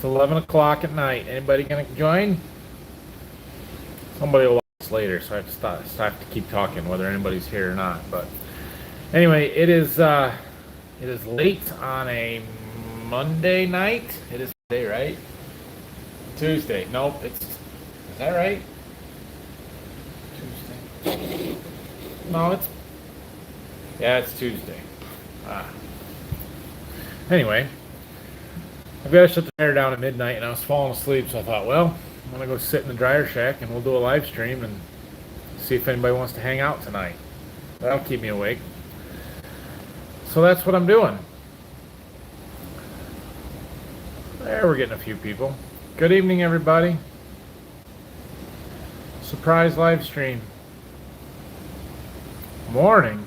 It's 11 o'clock at night. Anybody gonna join? Somebody will watch this later, so I have to have to keep talking whether anybody's here or not. But anyway, it is late on a Monday night. It is Monday, right? Tuesday. Nope. Is that right? Tuesday. No, it's Tuesday. Anyway, I've got to shut the dryer down at midnight, and I was falling asleep, so I thought, well, I'm gonna go sit in the dryer shack, and we'll do a live stream and see if anybody wants to hang out tonight. That'll keep me awake. So that's what I'm doing. There, we're getting a few people. Good evening, everybody. Surprise live stream. Morning?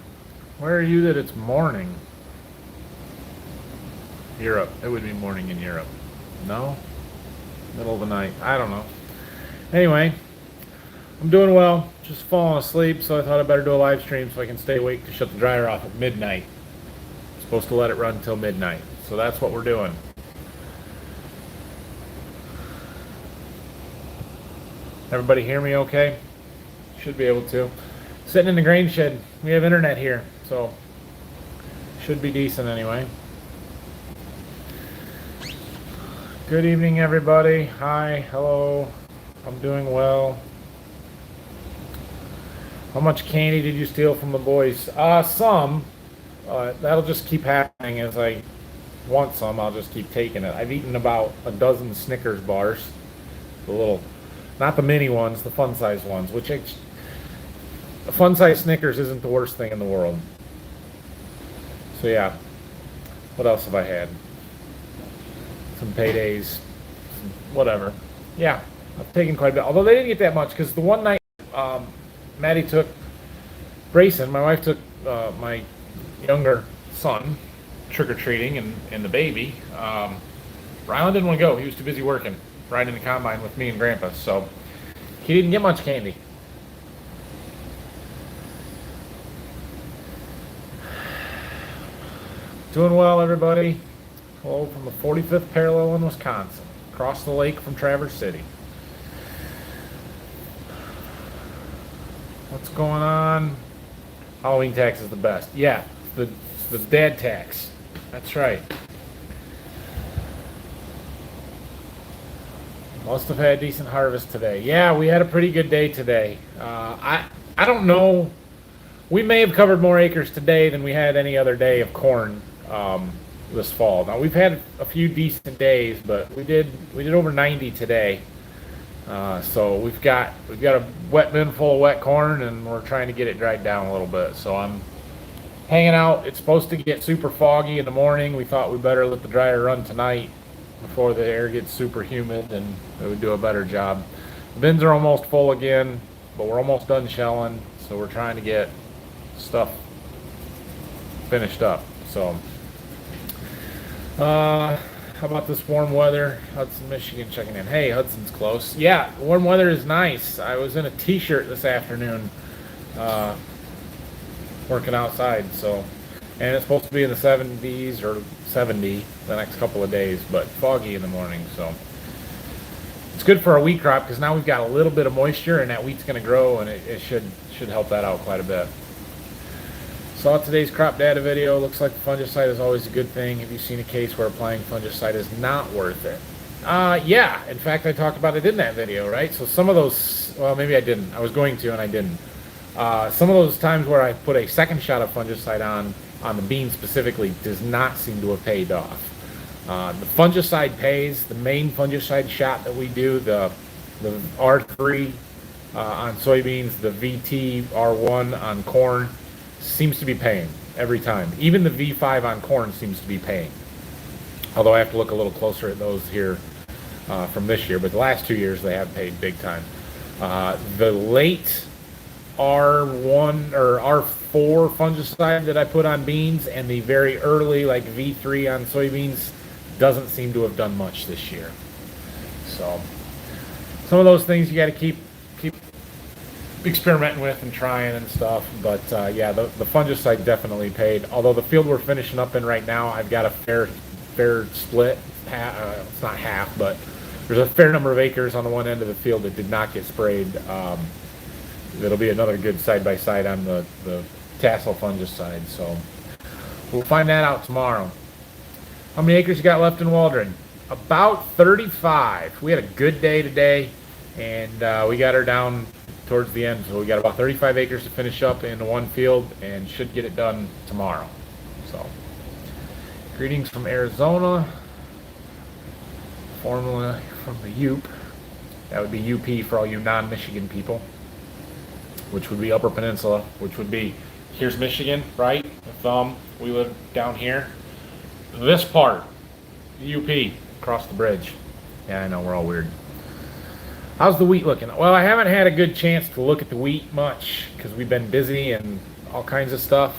Where are you that it's morning? Europe. It would be morning in Europe. No? Middle of the night. I don't know. Anyway, I'm doing well. Just falling asleep, so I thought I'd better do a live stream so I can stay awake to shut the dryer off at midnight. I'm supposed to let it run until midnight. So that's what we're doing. Everybody hear me okay? Should be able to. Sitting in the grain shed. We have internet here, so should be decent anyway. Good evening, everybody. Hi, hello. I'm doing well. How much candy did you steal from the boys? Some. That'll just keep happening as I want some. I'll just keep taking it. I've eaten about a dozen Snickers bars. The little, not the mini ones, the fun-size ones, which the fun-size Snickers isn't the worst thing in the world. So yeah, what else have I had? Some paydays, whatever. Yeah, I've taken quite a bit. Although they didn't get that much, because the one night Maddie took Grayson, my wife took my younger son trick-or-treating and the baby. Rylan didn't want to go. He was too busy working, riding the combine with me and Grandpa. So he didn't get much candy. Doing well, everybody. Hello from the 45th parallel in Wisconsin, across the lake from Traverse City. What's going on? Halloween tax is the best. Yeah, the dad tax. That's right. Must have had a decent harvest today. Yeah, we had a pretty good day today. I don't know. We may have covered more acres today than we had any other day of corn this fall. Now we've had a few decent days, but we did over 90 today. So we've got a wet bin full of wet corn, and we're trying to get it dried down a little bit. So I'm hanging out. It's supposed to get super foggy in the morning. We thought we better let the dryer run tonight before the air gets super humid, and it would do a better job. The bins are almost full again, but we're almost done shelling, so we're trying to get stuff finished up. So how about this warm weather? Hudson, Michigan checking in. Hey, Hudson's close. Yeah, warm weather is nice. I was in a t-shirt this afternoon working outside, so, and it's supposed to be in the 70s or 70 the next couple of days, but foggy in the morning, so it's good for our wheat crop because now we've got a little bit of moisture and that wheat's going to grow, and it should help that out quite a bit. Saw today's crop data video. Looks like the fungicide is always a good thing. Have you seen a case where applying fungicide is not worth it? Yeah. In fact, I talked about it in that video, right? So some of those, well, maybe I didn't. I was going to, and I didn't. Some of those times where I put a second shot of fungicide on the beans specifically does not seem to have paid off. The fungicide pays. The main fungicide shot that we do, the R3 on soybeans, the VT R1 on corn, seems to be paying every time. Even the V5 on corn seems to be paying. Although I have to look a little closer at those here from this year, but the last 2 years they have paid big time. The late R1 or R4 fungicide that I put on beans and the very early like V3 on soybeans doesn't seem to have done much this year. So some of those things you got to keep experimenting with and trying and stuff, but yeah, the fungicide definitely paid. Although the field we're finishing up in right now, I've got a fair split, it's not half, but there's a fair number of acres on the one end of the field that did not get sprayed. That'll be another good side-by-side on the tassel fungicide, so we'll find that out tomorrow. How many acres you got left in Waldron? About 35. We had a good day today, and we got her down towards the end, so we got about 35 acres to finish up in one field and should get it done tomorrow. So, greetings from Arizona, formerly from the UP. That would be UP for all you non-Michigan people, which would be Upper Peninsula, which would be, here's Michigan, right? The thumb, we live down here. This part, UP, across the bridge. Yeah, I know, we're all weird. How's the wheat looking? Well, I haven't had a good chance to look at the wheat much because we've been busy and all kinds of stuff.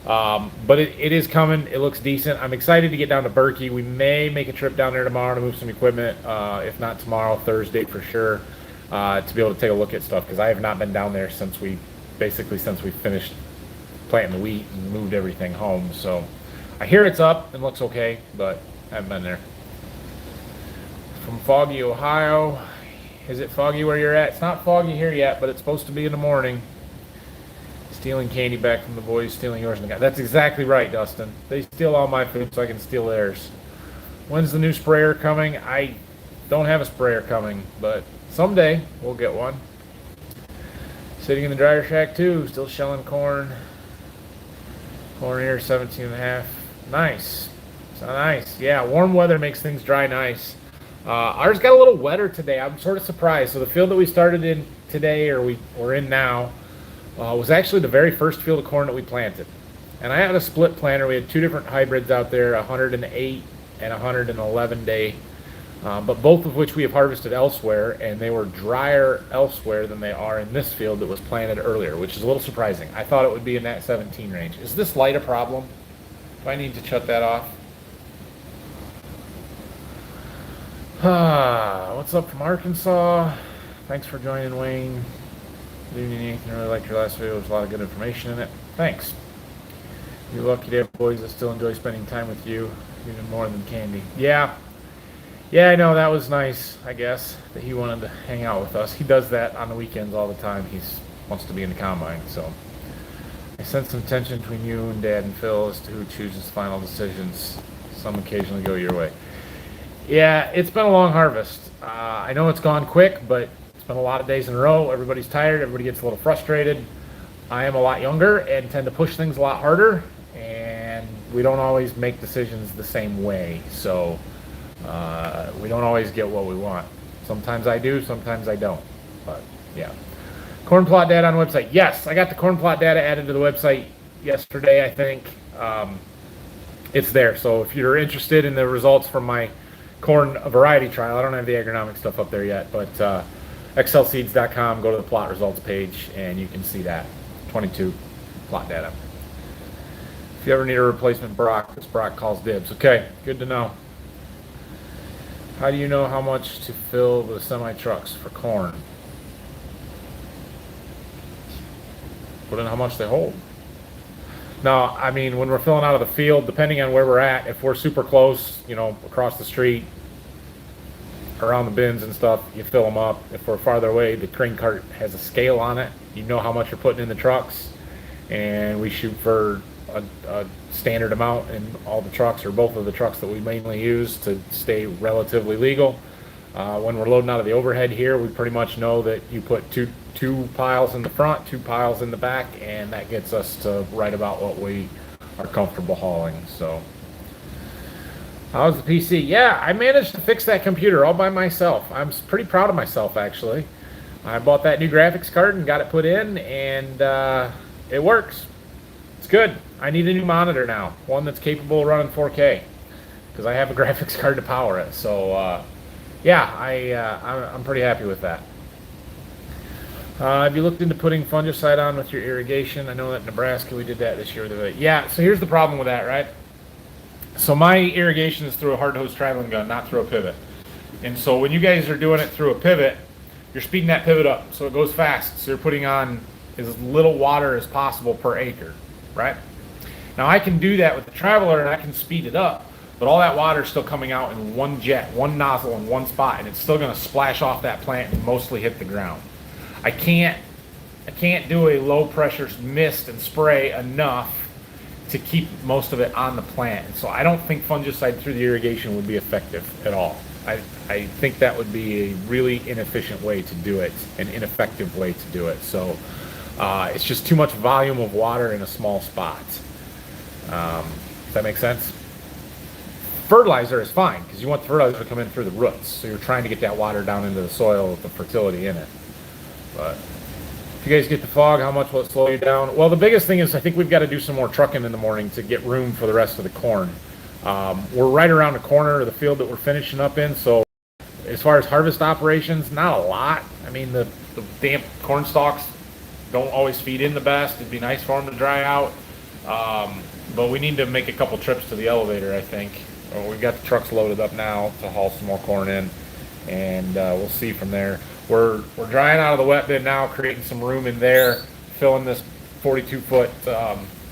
But it is coming. It looks decent. I'm excited to get down to Berkey. We may make a trip down there tomorrow to move some equipment. If not tomorrow, Thursday for sure, to be able to take a look at stuff because I have not been down there since we finished planting the wheat and moved everything home. So I hear it's up and looks okay, but I haven't been there. From Foggy, Ohio. Is it foggy where you're at? It's not foggy here yet, but it's supposed to be in the morning. Stealing candy back from the boys, stealing yours. That's exactly right, Dustin. They steal all my food so I can steal theirs. When's the new sprayer coming? I don't have a sprayer coming, but someday we'll get one. Sitting in the dryer shack too, still shelling corn. Corn here, 17.5. Nice. So nice. Yeah, warm weather makes things dry nice. Ours got a little wetter today. I'm sort of surprised. So the field that we started in today, or we're in now, was actually the very first field of corn that we planted. And I had a split planter. We had two different hybrids out there, 108 and 111 day, but both of which we have harvested elsewhere, and they were drier elsewhere than they are in this field that was planted earlier, which is a little surprising. I thought it would be in that 17 range. Is this light a problem? Do I need to shut that off? What's up from Arkansas? Thanks for joining, Wayne. Good evening, Nathan. I really liked your last video. There's a lot of good information in it. Thanks. You're lucky to have boys that still enjoy spending time with you, even more than candy. Yeah, I know. That was nice, I guess, that he wanted to hang out with us. He does that on the weekends all the time. He wants to be in the combine, so. I sense some tension between you and Dad and Phil as to who chooses final decisions. Some occasionally go your way. Yeah, it's been a long harvest. I know it's gone quick, but it's been a lot of days in a row. Everybody's tired. Everybody gets a little frustrated. I am a lot younger and tend to push things a lot harder, and we don't always make decisions the same way. So we don't always get what we want. Sometimes I do, sometimes I don't. But yeah. Corn plot data on the website. Yes, I got the corn plot data added to the website yesterday, I think. It's there. So if you're interested in the results from my corn variety trial, I don't have the agronomic stuff up there yet, but excelseeds.com, go to the plot results page, and you can see that 22 plot data. If you ever need a replacement Brock, this Brock calls dibs. Okay, good to know. How do you know how much to fill the semi-trucks for corn? Put in how much they hold. Now, I mean, when we're filling out of the field, depending on where we're at, if we're super close, across the street, around the bins and stuff, you fill them up. If we're farther away, the crane cart has a scale on it. You know how much you're putting in the trucks, and we shoot for a standard amount in all the trucks, or both of the trucks that we mainly use, to stay relatively legal. When we're loading out of the overhead here, we pretty much know that you put two piles in the front, 2 piles in the back, and that gets us to right about what we are comfortable hauling. So how's the PC? Yeah, I managed to fix that computer all by myself. I'm pretty proud of myself, actually. I bought that new graphics card and got it put in, and it works. It's good. I need a new monitor now, one that's capable of running 4K, because I have a graphics card to power it. So yeah, I'm pretty happy with that. Have you looked into putting fungicide on with your irrigation? I know that in Nebraska we did that this year. Yeah, so here's the problem with that, right? So my irrigation is through a hard hose traveling gun, not through a pivot. And so when you guys are doing it through a pivot, you're speeding that pivot up so it goes fast. So you're putting on as little water as possible per acre, right? Now I can do that with the Traveler and I can speed it up, but all that water is still coming out in one jet, one nozzle in one spot, and it's still going to splash off that plant and mostly hit the ground. I can't do a low pressure mist and spray enough to keep most of it on the plant. And so I don't think fungicide through the irrigation would be effective at all. I think that would be a really inefficient way to do it, an ineffective way to do it. So it's just too much volume of water in a small spot. Does that make sense? Fertilizer is fine because you want the fertilizer to come in through the roots. So you're trying to get that water down into the soil with the fertility in it. But if you guys get the fog, how much will it slow you down? Well, the biggest thing is I think we've got to do some more trucking in the morning to get room for the rest of the corn. We're right around the corner of the field that we're finishing up in, so as far as harvest operations, not a lot. I mean, the damp corn stalks don't always feed in the best. It'd be nice for them to dry out, but we need to make a couple trips to the elevator, I think. We've got the trucks loaded up now to haul some more corn in, and we'll see from there. We're drying out of the wet bin now, creating some room in there, filling this 42-foot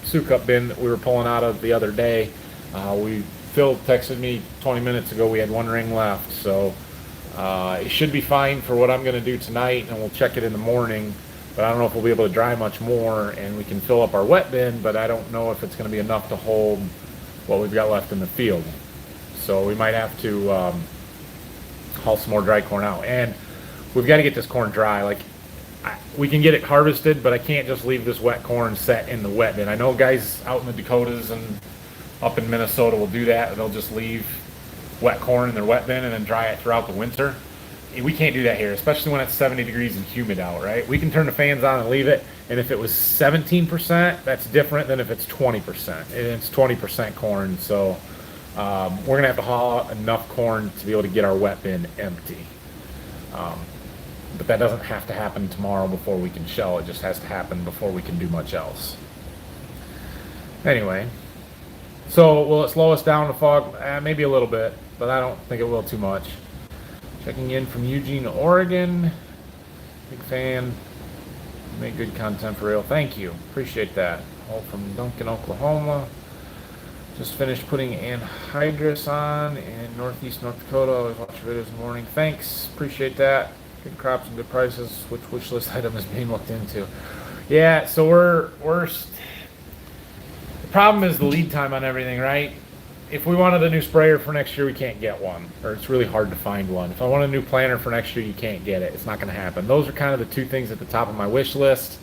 soup bin that we were pulling out of the other day. Phil texted me 20 minutes ago we had one ring left, so it should be fine for what I'm going to do tonight, and we'll check it in the morning. But I don't know if we'll be able to dry much more, and we can fill up our wet bin, but I don't know if it's going to be enough to hold what we've got left in the field. So we might have to haul some more dry corn out. And we've got to get this corn dry. Like, we can get it harvested, but I can't just leave this wet corn set in the wet bin. I know guys out in the Dakotas and up in Minnesota will do that. They'll just leave wet corn in their wet bin and then dry it throughout the winter. We can't do that here, especially when it's 70 degrees and humid out, right? We can turn the fans on and leave it, and if it was 17%, that's different than if it's 20%. And it's 20% corn, so we're going to have to haul out enough corn to be able to get our wet bin empty. But that doesn't have to happen tomorrow before we can shell. It just has to happen before we can do much else. Anyway, so will it slow us down the fog? Maybe a little bit, but I don't think it will too much. Checking in from Eugene, Oregon. Big fan. Make good content for real. Thank you. Appreciate that. All from Duncan, Oklahoma. Just finished putting anhydrous on in northeast North Dakota. Always watch your videos in the morning. Thanks. Appreciate that. Good crops and good prices. Which wish list item is being looked into? Yeah, so we're the problem is the lead time on everything, right? If we wanted a new sprayer for next year, we can't get one, or it's really hard to find one. If I want a new planter for next year, you can't get it. It's not going to happen. Those are kind of the two things at the top of my wish list.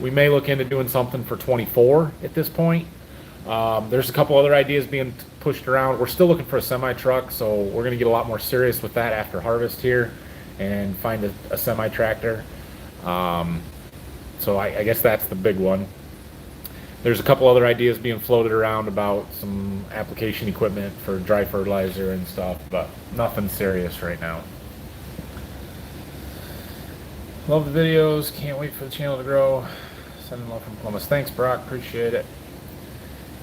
We may look into doing something for 24 at this point. There's a couple other ideas being pushed around. We're still looking for a semi-truck, so we're going to get a lot more serious with that after harvest here and find a semi-tractor. So I guess that's the big one. There's a couple other ideas being floated around about some application equipment for dry fertilizer and stuff, but nothing serious right now. Love the videos. Can't wait for the channel to grow. Sending love from Columbus. Thanks, Brock. Appreciate it.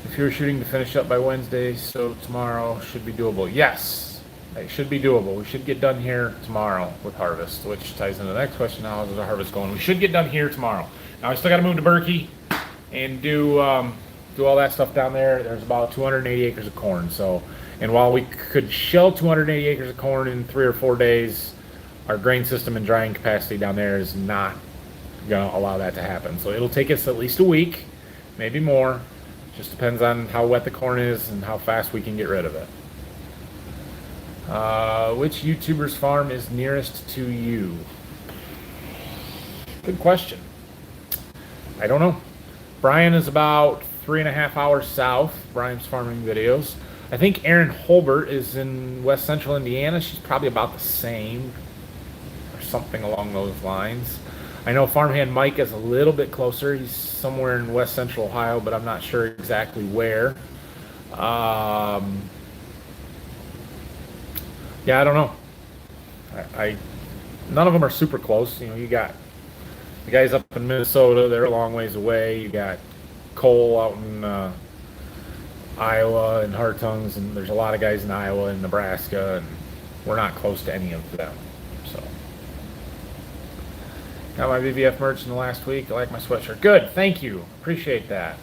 If you're shooting to finish up by Wednesday, so tomorrow should be doable. Yes, it should be doable. We should get done here tomorrow with harvest, which ties into the next question. How is the harvest going? We should get done here tomorrow. Now, I still got to move to Berkey and do all that stuff down there. There's about 280 acres of corn. So, and while we could shell 280 acres of corn in 3 or 4 days, our grain system and drying capacity down there is not going to allow that to happen. So it'll take us at least a week, maybe more. Just depends on how wet the corn is and how fast we can get rid of it. Which YouTuber's farm is nearest to you? Good question. I don't know. Brian is about 3.5 hours south. Brian's farming videos. I think Erin Holbert is in west central Indiana. She's probably about the same or something along those lines. I know farmhand Mike is a little bit closer. He's somewhere in west central Ohio, but I'm not sure exactly where. Yeah, I don't know. None of them are super close. You know, you got the guys up in Minnesota, they're a long ways away. You got Cole out in Iowa and Hartung's, and there's a lot of guys in Iowa and Nebraska, and we're not close to any of them. So, got my VVF merch in the last week. I like my sweatshirt. Good, thank you. Appreciate that.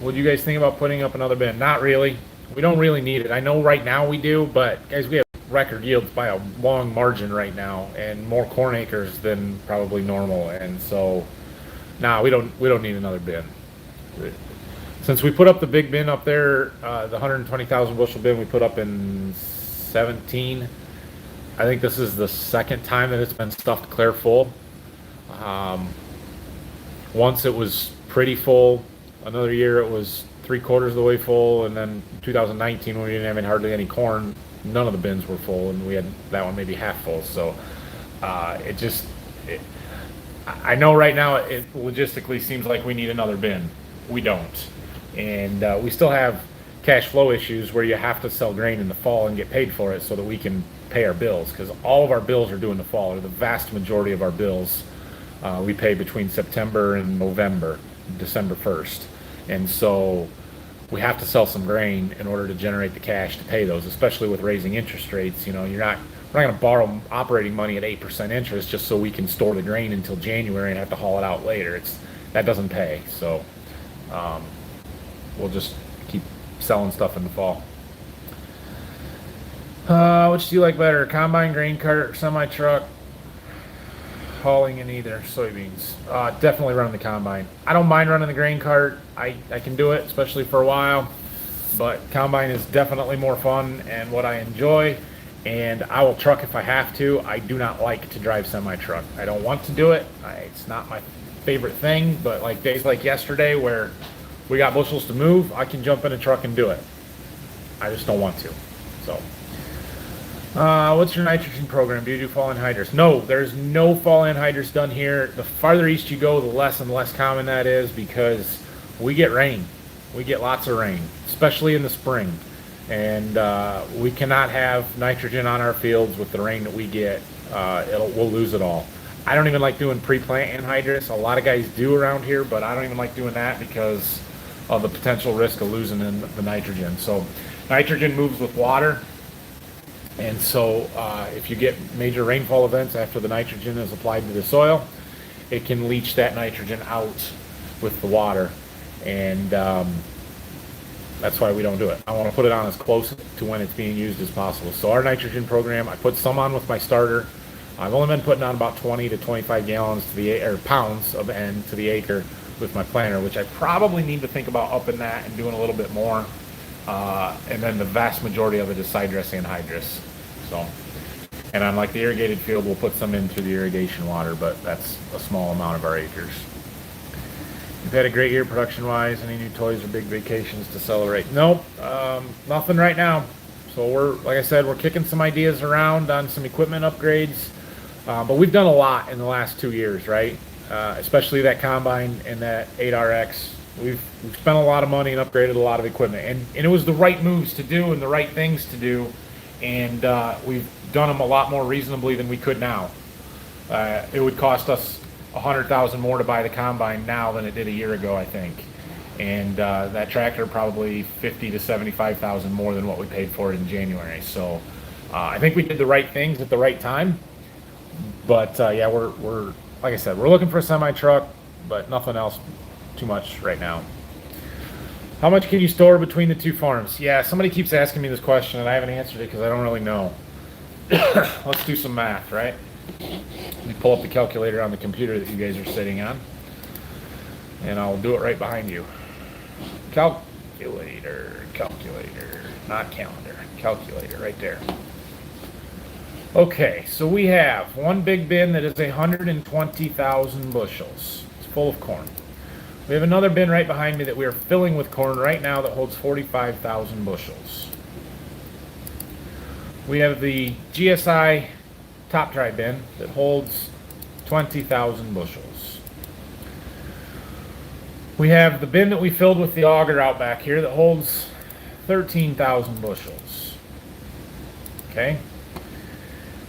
What do you guys think about putting up another bin? Not really. We don't really need it. I know right now we do, but guys, we have record yields by a long margin right now, and more corn acres than probably normal. And so, nah, we don't need another bin. Since we put up the big bin up there, the 120,000 bushel bin we put up in 17. I think this is the second time that it's been stuffed clear full. Um, Once it was pretty full. Another year it was 3/4 of the way full, and then 2019 when we didn't have hardly any corn, none of the bins were full, and we had that one maybe half full. So it just, I know right now it logistically seems like we need another bin. We don't, and we still have cash flow issues where you have to sell grain in the fall and get paid for it so that we can pay our bills, because all of our bills are due in the fall, or the vast majority of our bills. We pay between September and November, December 1st. And so we have to sell some grain in order to generate the cash to pay those, especially with raising interest rates. You know, we're not going to borrow operating money at 8% interest just so we can store the grain until January and have to haul it out later. That doesn't pay. So we'll just keep selling stuff in the fall. Which do you like better, combine, grain cart, or semi-truck? Hauling in either. Soybeans. Definitely running the combine. I don't mind running the grain cart. I can do it, especially for a while. But combine is definitely more fun and what I enjoy. And I will truck if I have to. I do not like to drive semi-truck. I don't want to do it. It's not my favorite thing. But like days like yesterday where we got bushels to move, I can jump in a truck and do it. I just don't want to. So. What's your nitrogen program? Do you do fall anhydrous? No, there's no fall anhydrous done here. The farther east you go, the less and less common that is, because we get rain. We get lots of rain, especially in the spring. And we cannot have nitrogen on our fields with the rain that we get. We'll lose it all. I don't even like doing pre-plant anhydrous. A lot of guys do around here, but I don't even like doing that because of the potential risk of losing the nitrogen. So nitrogen moves with water. And so if you get major rainfall events after the nitrogen is applied to the soil, it can leach that nitrogen out with the water. And that's why we don't do it. I want to put it on as close to when it's being used as possible. So our nitrogen program, I put some on with my starter. I've only been putting on about 20 to 25 gallons to the or pounds of N to the acre with my planter, which I probably need to think about upping that and doing a little bit more. And then the vast majority of it is side dress anhydrous. So, and on like the irrigated field, we'll put some in through the irrigation water, but that's a small amount of our acres. You've had a great year production-wise. Any new toys or big vacations to celebrate? Nope, nothing right now. So we're, like I said, we're kicking some ideas around on some equipment upgrades, but we've done a lot in the last 2 years, right? Especially that combine and that 8RX. We've spent a lot of money and upgraded a lot of equipment, and it was the right moves to do and the right things to do, and we've done them a lot more reasonably than we could now. It would cost us $100,000 more to buy the combine now than it did a year ago, I think, and that tractor probably $50,000 to $75,000 more than what we paid for it in January. So I think we did the right things at the right time, but yeah, we're like I said, we're looking for a semi truck, but nothing else too much right now. How much can you store between the two farms? Yeah, somebody keeps asking me this question and I haven't answered it because I don't really know. Let's do some math, right? Let me pull up the calculator on the computer that you guys are sitting on, and I'll do it right behind you. Calculator, not calendar, calculator right there. Okay, so we have one big bin that is 120,000 bushels. It's full of corn. We have another bin right behind me that we are filling with corn right now that holds 45,000 bushels. We have the GSI top dry bin that holds 20,000 bushels. We have the bin that we filled with the auger out back here that holds 13,000 bushels. Okay.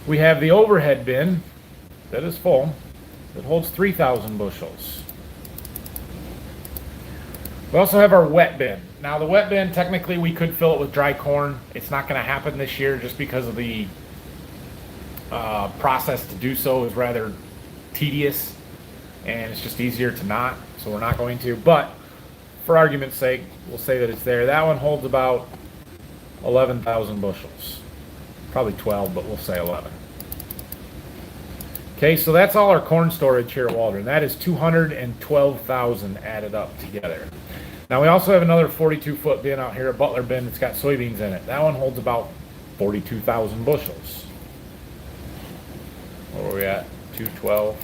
We have the overhead bin that is full that holds 3,000 bushels. We also have our wet bin. Now the wet bin, technically we could fill it with dry corn. It's not going to happen this year just because of the process to do so is rather tedious, and it's just easier to not, so we're not going to. But for argument's sake, we'll say that it's there. That one holds about 11,000 bushels. Probably 12, but we'll say 11. Okay, so that's all our corn storage here at Waldron. That is 212,000 added up together. Now we also have another 42-foot bin out here at Butler Bin that's got soybeans in it. That one holds about 42,000 bushels. Where are we at? 212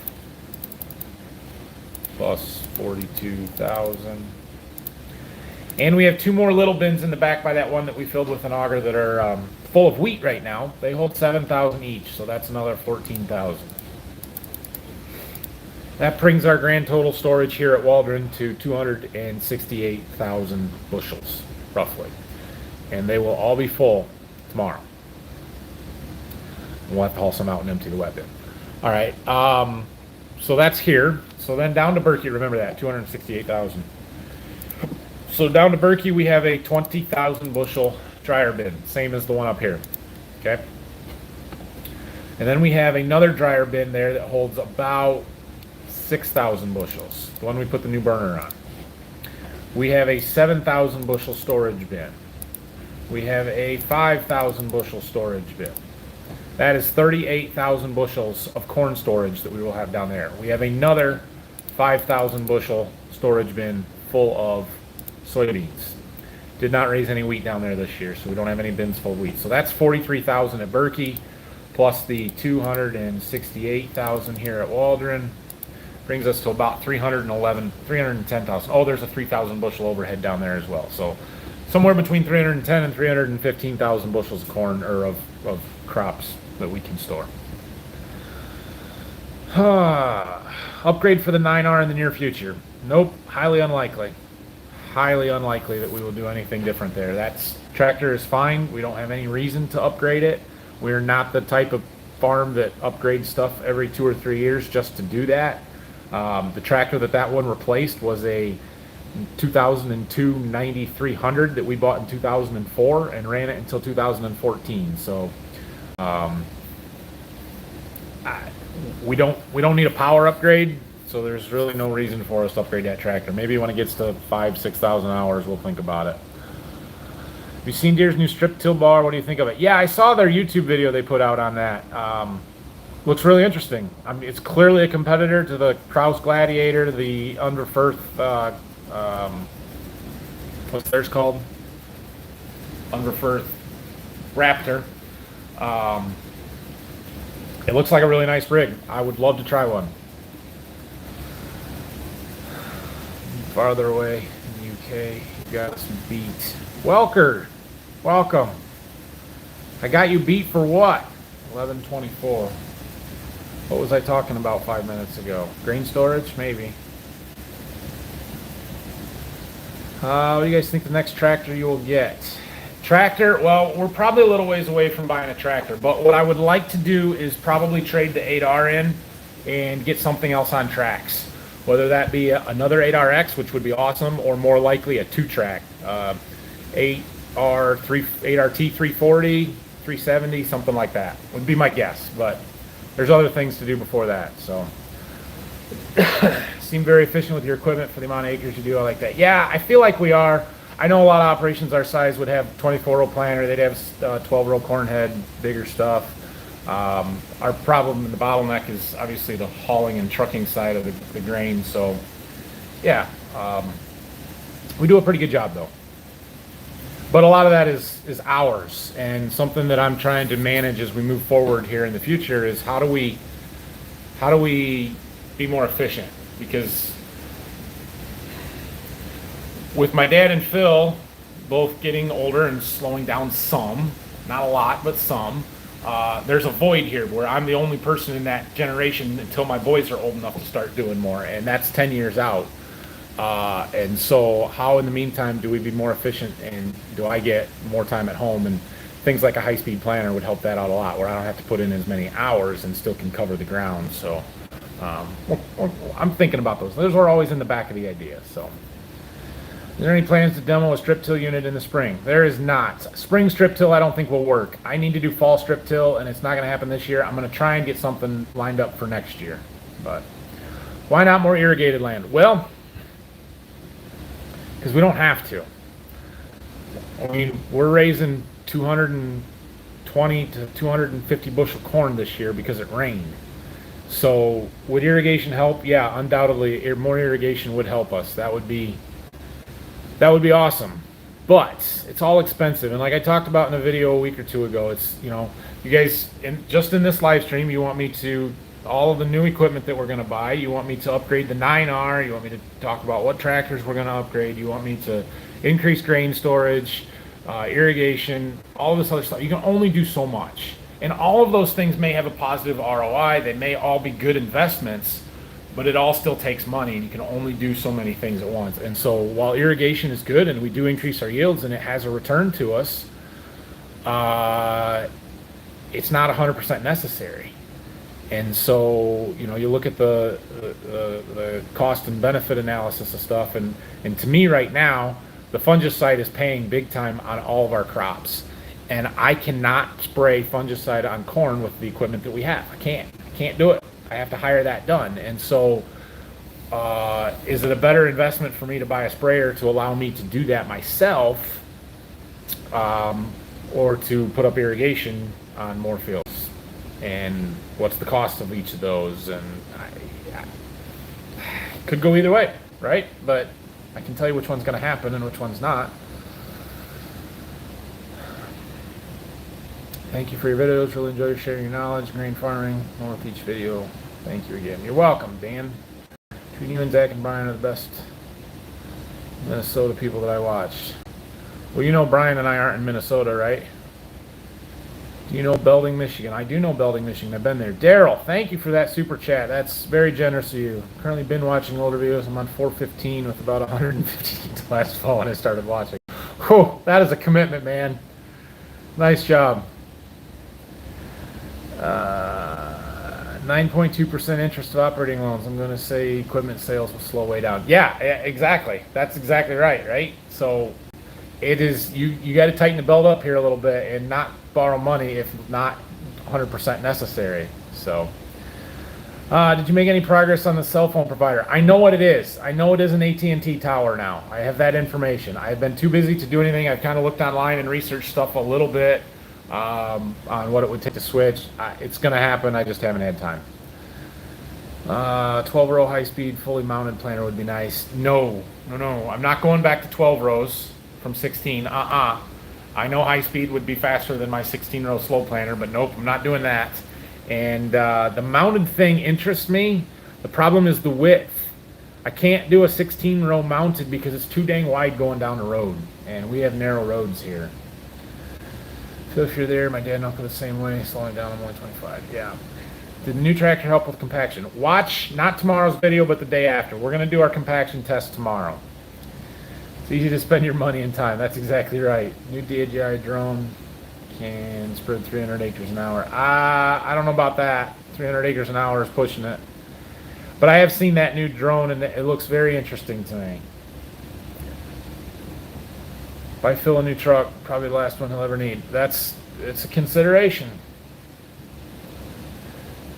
plus 42,000. And we have two more little bins in the back by that one that we filled with an auger that are full of wheat right now. They hold 7,000 each, so that's another 14,000. That brings our grand total storage here at Waldron to 268,000 bushels, roughly. And they will all be full tomorrow. We'll have to haul some out and empty the wet bin. All right, so that's here. So then down to Berkey, remember that, 268,000. So down to Berkey, we have a 20,000 bushel dryer bin, same as the one up here, okay? And then we have another dryer bin there that holds about 6,000 bushels, the one we put the new burner on. We have a 7,000 bushel storage bin. We have a 5,000 bushel storage bin. That is 38,000 bushels of corn storage that we will have down there. We have another 5,000 bushel storage bin full of soybeans. Did not raise any wheat down there this year, so we don't have any bins full of wheat. So that's 43,000 at Berkey, plus the 268,000 here at Waldron. Brings us to about 310,000. Oh, there's a 3,000 bushel overhead down there as well. So somewhere between 310 and 315,000 bushels of corn, or of crops that we can store. Upgrade for the 9R in the near future. Nope, highly unlikely. Highly unlikely that we will do anything different there. That tractor is fine. We don't have any reason to upgrade it. We're not the type of farm that upgrades stuff every 2 or 3 years just to do that. The tractor that one replaced was a 2002 9300 that we bought in 2004 and ran it until 2014. So we don't need a power upgrade, so there's really no reason for us to upgrade that tractor. Maybe when it gets to 5,000-6,000 hours, we'll think about it. Have you seen Deere's new strip till bar? What do you think of it? Yeah, I saw their YouTube video they put out on that. Looks really interesting. I mean, it's clearly a competitor to the Kraus Gladiator, the Underfirth, what's theirs called? Underfirth Raptor. It looks like a really nice rig. I would love to try one. Farther away in the UK, you got some beat. Welker, welcome. I got you beat for what? 1124. What was I talking about 5 minutes ago? Grain storage? Maybe. What do you guys think the next tractor you will get? Tractor, well, we're probably a little ways away from buying a tractor, but what I would like to do is probably trade the 8R in and get something else on tracks. Whether that be another 8RX, which would be awesome, or more likely a 2-track. 8RT 340, 370, something like that would be my guess, but there's other things to do before that. So seem very efficient with your equipment for the amount of acres you do. I like that. Yeah, I feel like we are. I know a lot of operations our size would have 24-row planter. They'd have 12-row corn head, bigger stuff. Our problem and the bottleneck is obviously the hauling and trucking side of the grain. So yeah, we do a pretty good job though. But a lot of that is hours, and something that I'm trying to manage as we move forward here in the future is how do we be more efficient? Because with my dad and Phil both getting older and slowing down some, not a lot, but some, there's a void here where I'm the only person in that generation until my boys are old enough to start doing more, and that's 10 years out. And so how in the meantime do we be more efficient, and do I get more time at home? And things like a high-speed planter would help that out a lot, where I don't have to put in as many hours and still can cover the ground. So I'm thinking about those. Those are always in the back of the idea. So is there any plans to demo a strip till unit in the spring? There is not. Spring strip till I don't think will work. I need to do fall strip till, and it's not going to happen this year. I'm going to try and get something lined up for next year. But why not more irrigated land? Well, because we don't have to. I mean, we're raising 220 to 250 bushel corn this year because it rained. So would irrigation help? Yeah, undoubtedly more irrigation would help us. That would be awesome. But it's all expensive. And like I talked about in a video a week or two ago, it's, you guys, just in this live stream, you want me to, all of the new equipment that we're going to buy, you want me to upgrade the 9R, you want me to talk about what tractors we're going to upgrade, you want me to increase grain storage, irrigation, all this other stuff. You can only do so much. And all of those things may have a positive ROI. They may all be good investments, but it all still takes money, and you can only do so many things at once. And so while irrigation is good and we do increase our yields and it has a return to us, it's not 100% necessary. And so, you look at the cost and benefit analysis of stuff, and to me right now, the fungicide is paying big time on all of our crops. And I cannot spray fungicide on corn with the equipment that we have. I can't do it. I have to hire that done. And so is it a better investment for me to buy a sprayer to allow me to do that myself, or to put up irrigation on more fields? And what's the cost of each of those? And I could go either way, right? But I can tell you which one's going to happen and which one's not. Thank you for your videos. Really enjoy sharing your knowledge, grain farming, more with each video. Thank you again. You're welcome, Dan. Between you and Zach and Brian are the best Minnesota people that I watch. Well, Brian and I aren't in Minnesota, right? Do you know Belding, Michigan? I do know Belding, Michigan. I've been there. Daryl, thank you for that super chat. That's very generous of you. Currently been watching older videos. I'm on 415 with about 150 last fall when I started watching. Whew, that is a commitment, man. Nice job. 9.2% interest of operating loans. I'm going to say equipment sales will slow way down. Yeah, exactly. That's exactly right? So it is, you got to tighten the belt up here a little bit and not borrow money if not 100% necessary. So did you make any progress on the cell phone provider? I know what it is. I know it is an AT&T tower now. I have that information. I've been too busy to do anything. I've kind of looked online and researched stuff a little bit on what it would take to switch. It's going to happen. I just haven't had time. 12-row high-speed fully mounted planter would be nice. No. I'm not going back to 12 rows from 16. I know high-speed would be faster than my 16-row slow planter, but nope, I'm not doing that. And the mounted thing interests me. The problem is the width. I can't do a 16-row mounted because it's too dang wide going down the road, and we have narrow roads here. So if you're there, my dad and uncle the same way, slowing down on 125. Yeah. Did the new tractor help with compaction? Watch, not tomorrow's video, but the day after. We're going to do our compaction test tomorrow. It's easy to spend your money and time. That's exactly right. New DJI drone can spread 300 acres an hour. I don't know about that. 300 acres an hour is pushing it. But I have seen that new drone, and it looks very interesting to me. If I fill a new truck, probably the last one he'll ever need. It's a consideration.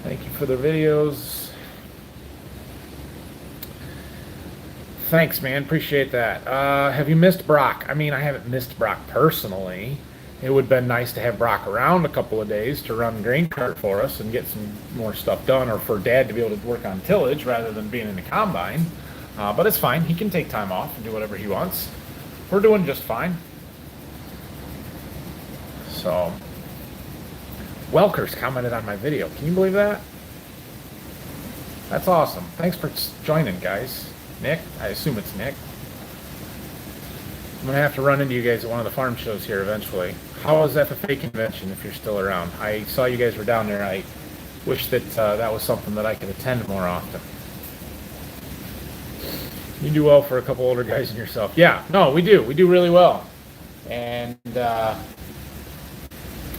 Thank you for the videos. Thanks, man. Appreciate that. Have you missed Brock? I mean, I haven't missed Brock personally. It would have been nice to have Brock around a couple of days to run grain cart for us and get some more stuff done, or for Dad to be able to work on tillage rather than being in the combine. But it's fine. He can take time off and do whatever he wants. We're doing just fine. So, Welker's commented on my video. Can you believe that? That's awesome. Thanks for joining, guys. Nick? I assume it's Nick. I'm going to have to run into you guys at one of the farm shows here eventually. How was FFA convention if you're still around? I saw you guys were down there. I wish that that was something that I could attend more often. You do well for a couple older guys and yourself. Yeah, no, we do. We do really well. And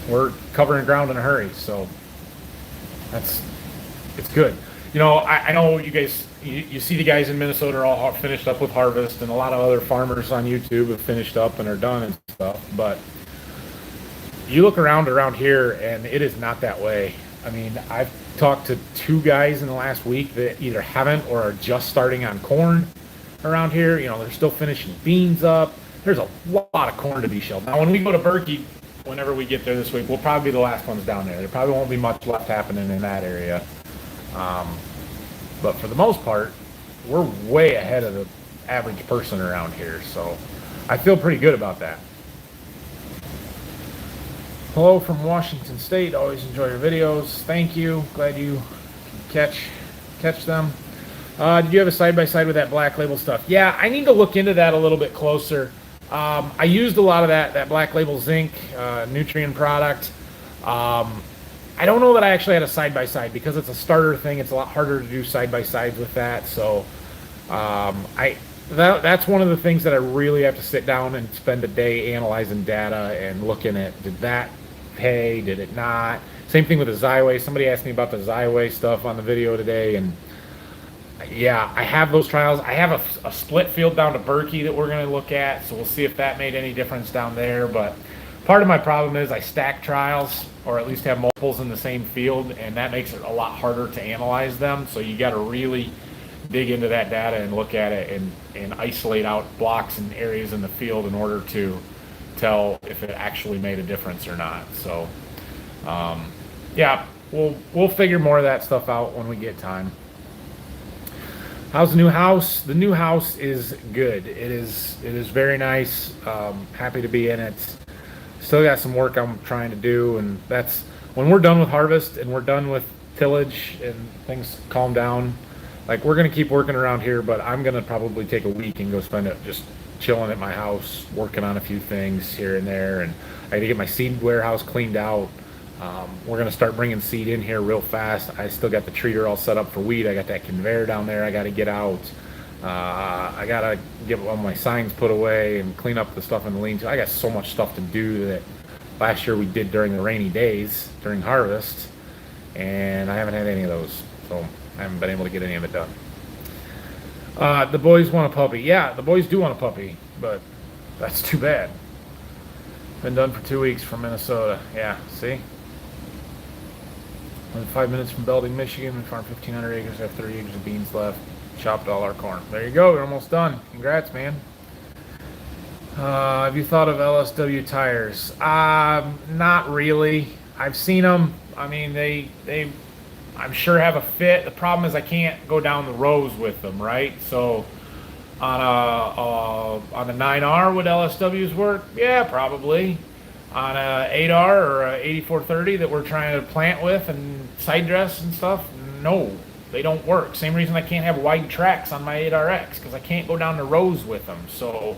we're covering ground in a hurry, so it's good. I know you guys, you see the guys in Minnesota are all finished up with harvest, and a lot of other farmers on YouTube have finished up and are done and stuff, but you look around here, and it is not that way. I mean, I've talked to 2 guys in the last week that either haven't or are just starting on corn around here. They're still finishing beans up. There's a lot of corn to be shelled. Now, when we go to Berkey, whenever we get there this week. We'll probably be the last ones down there. There probably won't be much left happening in that area. But for the most part, we're way ahead of the average person around here. So I feel pretty good about that. Hello from Washington State. Always enjoy your videos. Thank you. Glad you catch them. Did you have a side-by-side with that Black Label stuff? Yeah, I need to look into that a little bit closer. I used a lot of that Black Label zinc nutrient product. I don't know that I actually had a side-by-side because it's a starter thing. It's a lot harder to do side-by-sides with that. So that's one of the things that I really have to sit down and spend a day analyzing data and looking at, did that pay, did it not? Same thing with the Xyway. Somebody asked me about the Xyway stuff on the video today, and yeah, I have those trials. I have a split field down to Berkey that we're going to look at, so we'll see if that made any difference down there. But part of my problem is I stack trials, or at least have multiples in the same field, and that makes it a lot harder to analyze them. So you got to really dig into that data and look at it and isolate out blocks and areas in the field in order to tell if it actually made a difference or not. So yeah, we'll figure more of that stuff out when we get time. How's the new house? The new house is good. It is very nice. Happy to be in it. Still got some work I'm trying to do, and that's when we're done with harvest and we're done with tillage and things calm down. Like, we're gonna keep working around here, but I'm gonna probably take a week and go spend it just chilling at my house, working on a few things here and there. And I got to get my seed warehouse cleaned out. We're going to start bringing seed in here real fast. I still got the treater all set up for wheat. I got that conveyor down there I got to get out. I got to get all my signs put away and clean up the stuff in the lean-to. I got so much stuff to do that last year we did during the rainy days, during harvest, and I haven't had any of those. So I haven't been able to get any of it done. The boys want a puppy. Yeah, the boys do want a puppy, but that's too bad. Been done for 2 weeks from Minnesota. Yeah, see? I'm 5 minutes from Belding, Michigan. We farm 1,500 acres, have 30 acres of beans left. Chopped all our corn. There you go, we're almost done. Congrats, man. Have you thought of LSW tires? Not really. I've seen them. I mean, they I'm sure have a fit. The problem is I can't go down the rows with them, right? So on a 9R, would LSWs work? Yeah, probably. On a 8R or a 8430 that we're trying to plant with and side dress and stuff, no, they don't work. Same reason I can't have wide tracks on my 8RX, because I can't go down the rows with them. So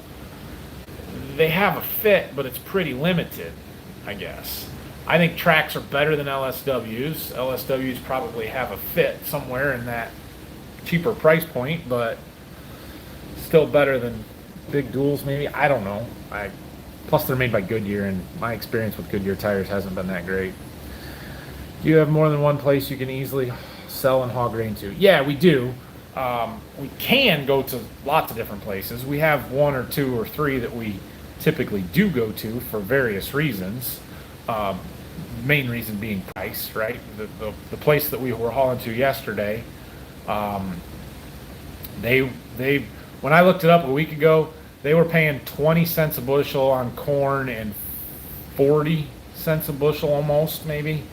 they have a fit, but it's pretty limited, I guess. I think tracks are better than LSWs. LSWs probably have a fit somewhere in that cheaper price point, but still better than big duals maybe. I don't know. Plus they're made by Goodyear, and my experience with Goodyear tires hasn't been that great. Do you have more than one place you can easily sell and haul grain to? Yeah, we do. We can go to lots of different places. We have 1 or 2 or 3 that we typically do go to for various reasons. Main reason being price, right? The place that we were hauling to yesterday, they when I looked it up a week ago, they were paying 20 cents a bushel on corn and 40 cents a bushel, almost maybe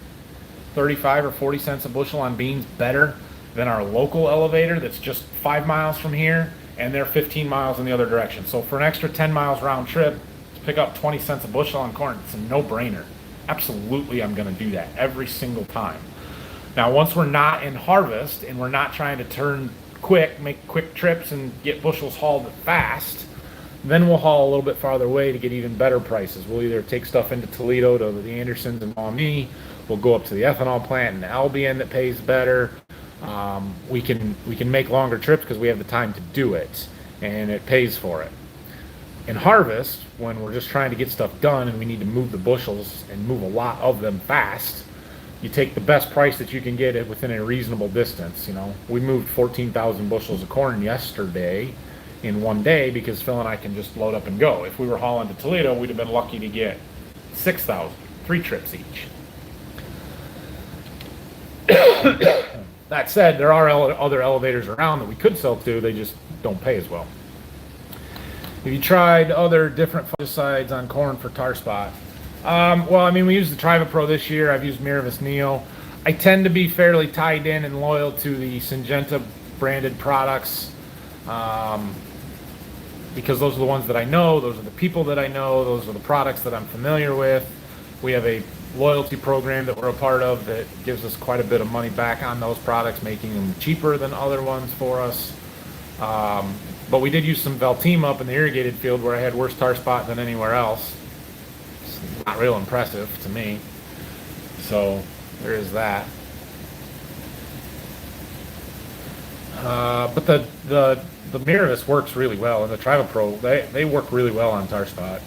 35 or 40 cents a bushel on beans, better than our local elevator that's just 5 miles from here, and they're 15 miles in the other direction. So for an extra 10 miles round trip to pick up 20 cents a bushel on corn, it's a no-brainer. Absolutely, I'm going to do that every single time. Now, once we're not in harvest and we're not trying to turn quick, make quick trips and get bushels hauled fast, then we'll haul a little bit farther away to get even better prices. We'll either take stuff into Toledo to the Andersons and Maumee. We'll go up to the ethanol plant in Albion that pays better. We can make longer trips because we have the time to do it, and it pays for it. In harvest, when we're just trying to get stuff done and we need to move the bushels and move a lot of them fast, you take the best price that you can get it within a reasonable distance. You know, we moved 14,000 bushels of corn yesterday in one day because Phil and I can just load up and go. If we were hauling to Toledo, we'd have been lucky to get 6,000, 3 trips each. That said, there are other elevators around that we could sell to, they just don't pay as well. Have you tried other different fungicides on corn for tar spot? Well, I mean, we used the Triva Pro this year. I've used Miravis Neo. I tend to be fairly tied in and loyal to the Syngenta branded products because those are the ones that I know. Those are the people that I know. Those are the products that I'm familiar with. We have a loyalty program that we're a part of that gives us quite a bit of money back on those products, making them cheaper than other ones for us. But we did use some Velteam up in the irrigated field where I had worse tar spot than anywhere else. It's not real impressive to me. So there is that. But the Miravis works really well, and the Triva Pro, they work really well on tar spot.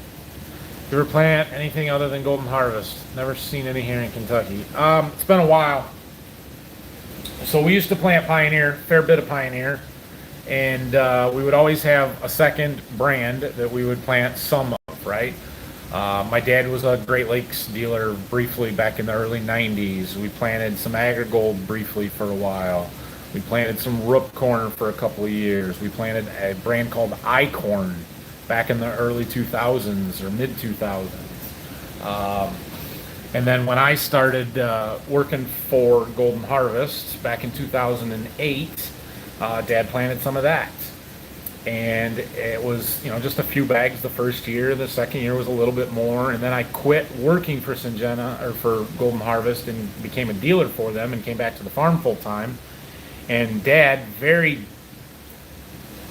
You ever plant anything other than Golden Harvest? Never seen any here in Kentucky. It's been a while. So we used to plant Pioneer, fair bit of Pioneer, and we would always have a second brand that we would plant some of, right? My dad was a Great Lakes dealer briefly back in the early 90s. We planted some Agrigold briefly for a while. We planted some Rook corn for a couple of years. We planted a brand called iCorn back in the early 2000s or mid 2000s. And then when I started working for Golden Harvest back in 2008, Dad planted some of that. And it was, just a few bags the first year. The second year was a little bit more. And then I quit working for Syngenta or for Golden Harvest and became a dealer for them and came back to the farm full time. And Dad very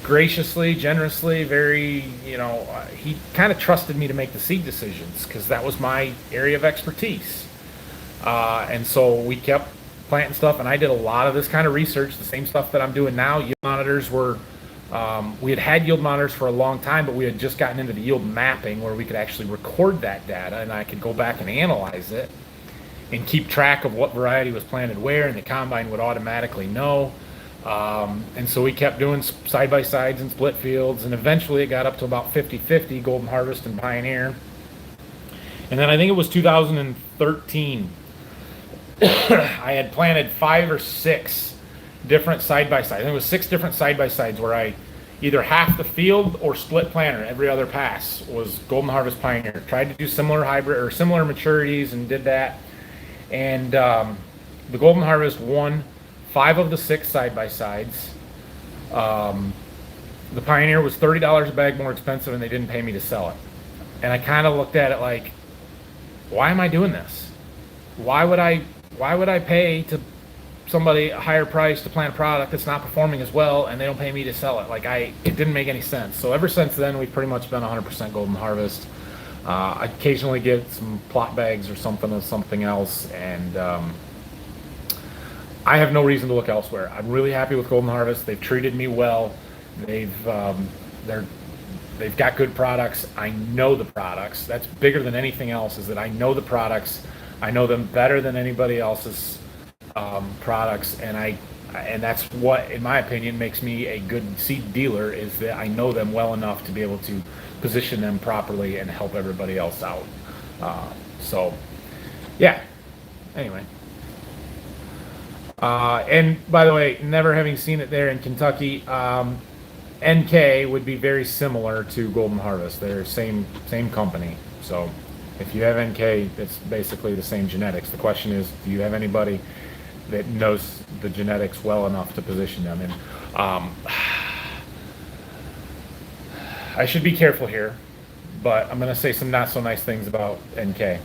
graciously, generously, he kind of trusted me to make the seed decisions because that was my area of expertise. And so we kept planting stuff, and I did a lot of this kind of research, the same stuff that I'm doing now. Yield monitors were, we had yield monitors for a long time, but we had just gotten into the yield mapping where we could actually record that data, and I could go back and analyze it and keep track of what variety was planted where, and the combine would automatically know. And so we kept doing side-by-sides and split fields, and eventually it got up to about 50-50, Golden Harvest and Pioneer. And then I think it was 2013, I had planted 5 or 6 different side-by-sides. I think it was 6 different side-by-sides where I either half the field or split planter every other pass was Golden Harvest Pioneer. Tried to do similar hybrid or similar maturities and did that. And the Golden Harvest won 5 of the 6 side-by-sides. The Pioneer was $30 a bag more expensive, and they didn't pay me to sell it. And I kind of looked at it like, why am I doing this? Why would I pay to somebody a higher price to plant a product that's not performing as well, and they don't pay me to sell it? It didn't make any sense. So ever since then, we've pretty much been 100% Golden Harvest. I occasionally get some plot bags or something of something else, and I have no reason to look elsewhere. I'm really happy with Golden Harvest. They've treated me well. They've got good products. I know the products. That's bigger than anything else, is that I know the products. I know them better than anybody else's products, and that's what, in my opinion, makes me a good seed dealer, is that I know them well enough to be able to position them properly and help everybody else out. So, yeah. Anyway. And by the way, never having seen it there in Kentucky, NK would be very similar to Golden Harvest. They're same company. So if you have NK, it's basically the same genetics. The question is, do you have anybody that knows the genetics well enough to position them? And I should be careful here, but I'm going to say some not so nice things about NK.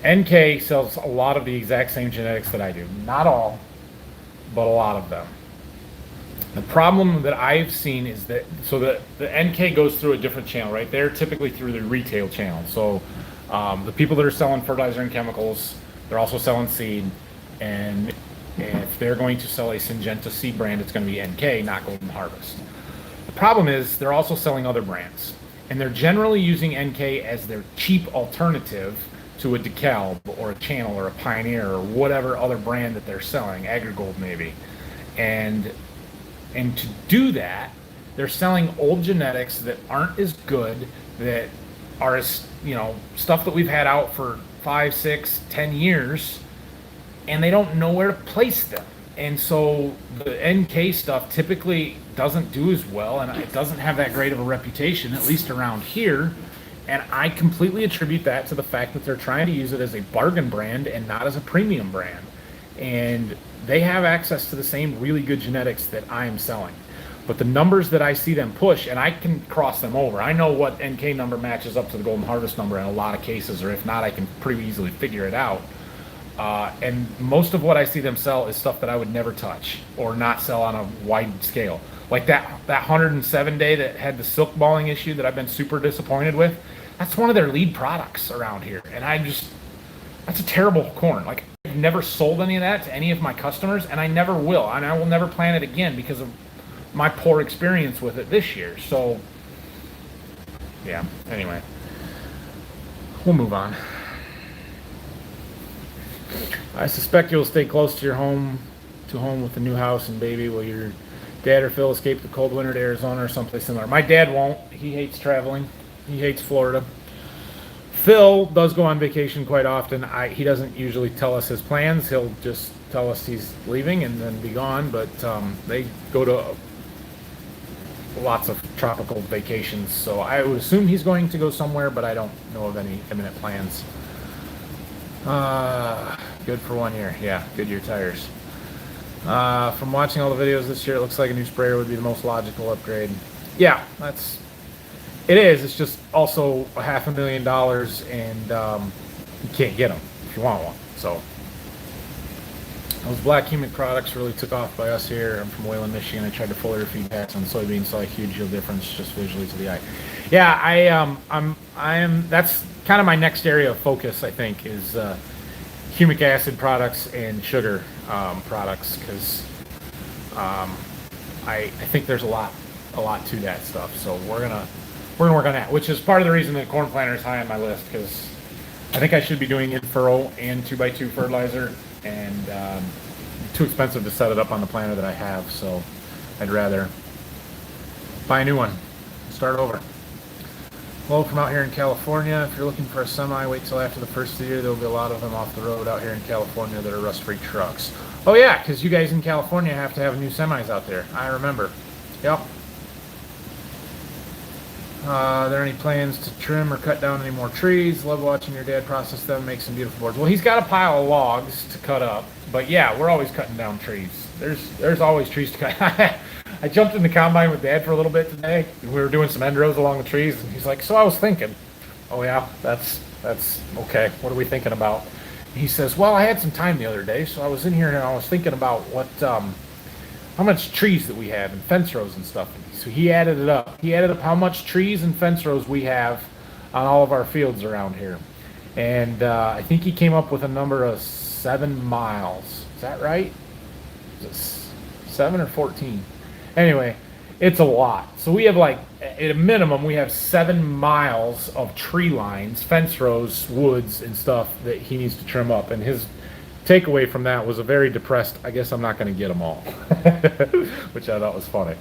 NK sells a lot of the exact same genetics that I do. Not all, but a lot of them. The problem that I've seen is that, so the NK goes through a different channel, right? They're typically through the retail channel. So the people that are selling fertilizer and chemicals, they're also selling seed. And if they're going to sell a Syngenta seed brand, it's going to be NK, not Golden Harvest. The problem is they're also selling other brands. And they're generally using NK as their cheap alternative to a DeKalb or a Channel or a Pioneer or whatever other brand that they're selling, Agrigold maybe. And to do that, they're selling old genetics that aren't as good, that are as, stuff that we've had out for 5, 6, 10 years, and they don't know where to place them. And so the NK stuff typically doesn't do as well, and it doesn't have that great of a reputation, at least around here. And I completely attribute that to the fact that they're trying to use it as a bargain brand and not as a premium brand. And they have access to the same really good genetics that I am selling. But the numbers that I see them push, and I can cross them over. I know what NK number matches up to the Golden Harvest number in a lot of cases, or if not, I can pretty easily figure it out. And most of what I see them sell is stuff that I would never touch or not sell on a wide scale. Like that 107 day that had the silk balling issue that I've been super disappointed with. That's one of their lead products around here. And that's a terrible corn. Like, I've never sold any of that to any of my customers, and I never will. And I will never plant it again because of my poor experience with it this year. So, yeah, anyway, we'll move on. I suspect you'll stay close to home with the new house and baby. Will your dad or Phil escape the cold winter to Arizona or someplace similar? My dad won't. He hates traveling. He hates Florida. Phil does go on vacation quite often. He doesn't usually tell us his plans. He'll just tell us he's leaving and then be gone. But they go to lots of tropical vacations. So I would assume he's going to go somewhere, but I don't know of any imminent plans. Good for 1 year. Yeah, Goodyear tires. From watching all the videos this year, it looks like a new sprayer would be the most logical upgrade. Yeah, it is. It's just also $500,000, and you can't get them if you want one. So those black humic products really took off by us here. I'm from Wayland, Michigan. I tried to foliar feedbacks on soybeans, saw a huge yield difference just visually to the eye. Yeah, I am. That's kind of my next area of focus. I think is humic acid products and sugar products, because I think there's a lot to that stuff. So we're gonna work on that, which is part of the reason that corn planter is high on my list, because I think I should be doing in-furrow and 2x2 fertilizer, and too expensive to set it up on the planter that I have, so I'd rather buy a new one, start over. Hello from out here in California. If you're looking for a semi, wait till after the first of the year. There'll be a lot of them off the road out here in California that are rust-free trucks. Oh yeah, because you guys in California have to have new semis out there. I remember. Yep. Are there any plans to trim or cut down any more trees? Love watching your dad process them, make some beautiful boards. Well, he's got a pile of logs to cut up, but yeah, we're always cutting down trees. There's always trees to cut. I jumped in the combine with Dad for a little bit today. We were doing some end rows along the trees, and he's like, "So I was thinking." Oh yeah, that's okay. What are we thinking about? He says, "Well, I had some time the other day, so I was in here and I was thinking about how much trees that we have and fence rows and stuff." So he added it up. He added up how much trees and fence rows we have on all of our fields around here, and I think he came up with a number of 7 miles. Is that right? Is it 7 or 14? Anyway, it's a lot. So we have, like, at a minimum, we have 7 miles of tree lines, fence rows, woods, and stuff that he needs to trim up. And his takeaway from that was a very depressed, I guess I'm not going to get them all, which I thought was funny.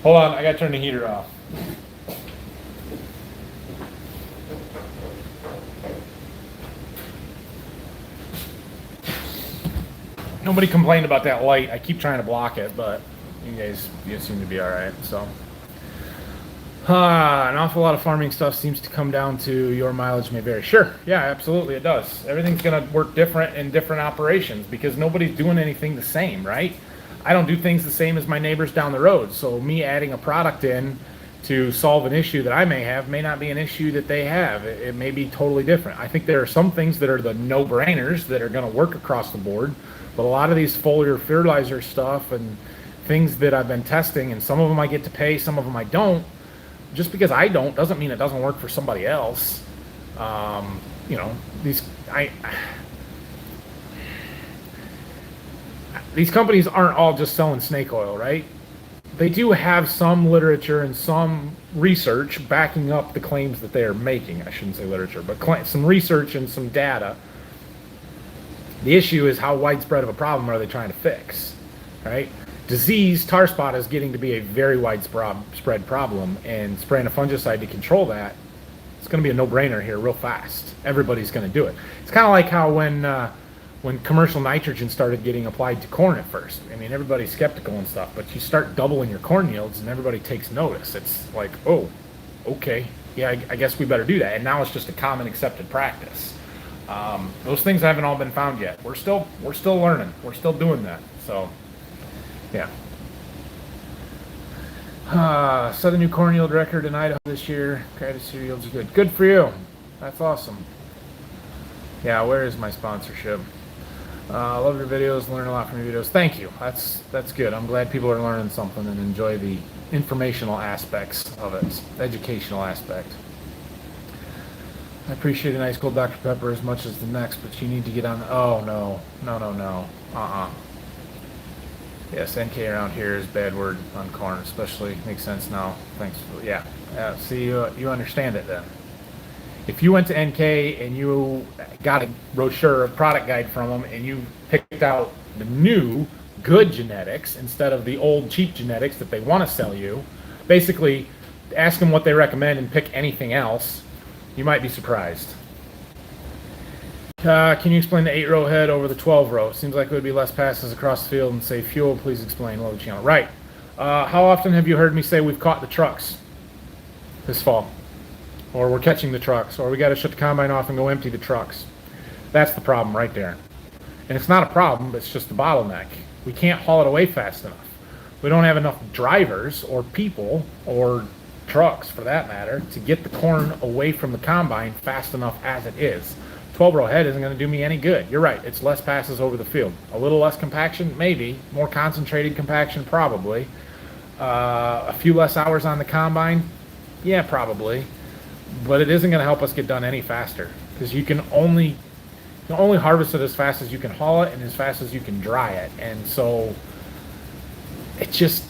Hold on, I got to turn the heater off. Nobody complained about that light. I keep trying to block it, but you seem to be all right. So, an awful lot of farming stuff seems to come down to your mileage may vary. Sure, yeah, absolutely, it does. Everything's going to work different in different operations because nobody's doing anything the same, right? I don't do things the same as my neighbors down the road. So me adding a product in to solve an issue that I may have may not be an issue that they have. It may be totally different. I think there are some things that are the no-brainers that are going to work across the board. But a lot of these foliar fertilizer stuff and things that I've been testing, and some of them I get to pay, some of them I don't. Just because I don't doesn't mean it doesn't work for somebody else. These companies aren't all just selling snake oil, right? They do have some literature and some research backing up the claims that they are making. I shouldn't say literature, but some research and some data. The issue is how widespread of a problem are they trying to fix, right? Disease, tar spot, is getting to be a very widespread problem, and spraying a fungicide to control that, it's going to be a no-brainer here real fast. Everybody's going to do it. It's kind of like how when commercial nitrogen started getting applied to corn at first. I mean, everybody's skeptical and stuff, but you start doubling your corn yields and everybody takes notice. It's like, oh, okay, yeah, I guess we better do that. And now it's just a common accepted practice. Those things haven't all been found yet. We're still learning. We're still doing that. So, yeah. Set a new corn yield record in Idaho this year. Credit yields are good. Good for you. That's awesome. Yeah, where is my sponsorship? Love your videos. Learn a lot from your videos. Thank you. That's good. I'm glad people are learning something and enjoy the informational aspects of it, educational aspect. I appreciate an ice cold Dr. Pepper as much as the next, but you need to get on. Oh no. Yes, NK around here is bad word on corn, especially. Makes sense now. Thanks. Yeah. See, you understand it then. If you went to NK and you got a brochure, a product guide from them, and you picked out the new good genetics instead of the old cheap genetics that they want to sell you, basically ask them what they recommend and pick anything else, you might be surprised. Can you explain the 8-row head over the 12-row? Seems like it would be less passes across the field and save fuel. Please explain. Load channel. Right. How often have you heard me say we've caught the trucks this fall? Or we're catching the trucks, or we got to shut the combine off and go empty the trucks. That's the problem right there. And it's not a problem, it's just a bottleneck. We can't haul it away fast enough. We don't have enough drivers or people or trucks, for that matter, to get the corn away from the combine fast enough as it is. 12-row head isn't going to do me any good. You're right, it's less passes over the field. A little less compaction, maybe. More concentrated compaction, probably. A few less hours on the combine, yeah, probably. But it isn't going to help us get done any faster, because you can only harvest it as fast as you can haul it and as fast as you can dry it. And so it just,